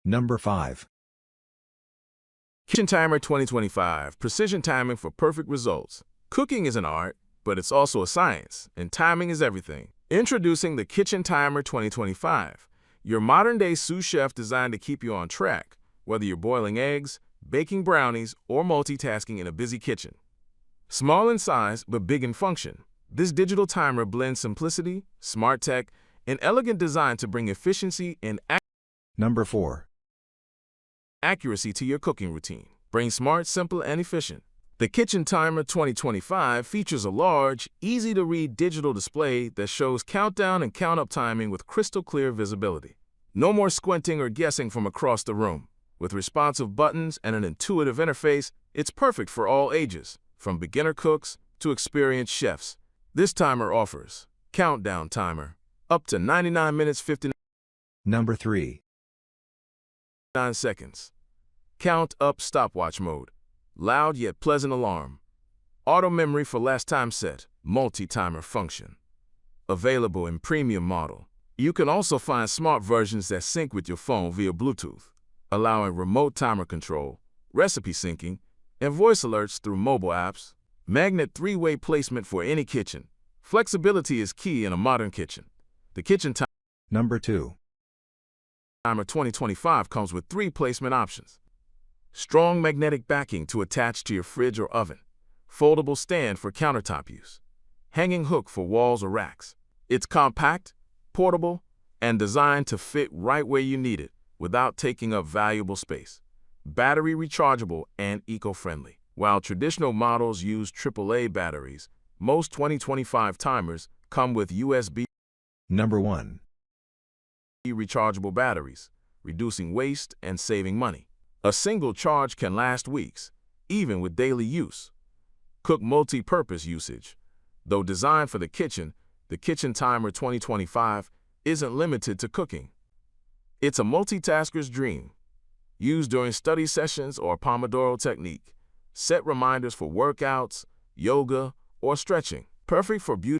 Number 5. Kitchen Timer 2025, precision timing for perfect results. Cooking is an art, but it's also a science, and timing is everything. Introducing the Kitchen Timer 2025, your modern-day sous chef designed to keep you on track, whether you're boiling eggs, baking brownies, or multitasking in a busy kitchen. Small in size, but big in function, this digital timer blends simplicity, smart tech, and elegant design to bring efficiency and Number 4. accuracy to your cooking routine. Bring smart, simple, and efficient. The Kitchen Timer 2025 features a large, easy-to-read digital display that shows countdown and count-up timing with crystal-clear visibility. No more squinting or guessing from across the room. With responsive buttons and an intuitive interface, it's perfect for all ages, from beginner cooks to experienced chefs. This timer offers countdown timer, up to 99 minutes 59 Number 3. seconds. Count up stopwatch mode, loud yet pleasant alarm. Auto memory for last time set, multi-timer function. Available in premium model. You can also find smart versions that sync with your phone via Bluetooth, allowing remote timer control, recipe syncing, and voice alerts through mobile apps. Magnet 3-way placement for any kitchen. Flexibility is key in a modern kitchen. The Kitchen Number 2. Timer 2025 comes with 3 placement options. Strong magnetic backing to attach to your fridge or oven. Foldable stand for countertop use. Hanging hook for walls or racks. It's compact, portable, and designed to fit right where you need it without taking up valuable space. Battery rechargeable and eco-friendly. While traditional models use AAA batteries, most 2025 timers come with USB Number 1. rechargeable batteries, reducing waste and saving money. A single charge can last weeks, even with daily use. Cook multi-purpose usage. Though designed for the Kitchen Timer 2025 isn't limited to cooking. It's a multitasker's dream. Used during study sessions or Pomodoro technique. Set reminders for workouts, yoga, or stretching. Perfect for beauty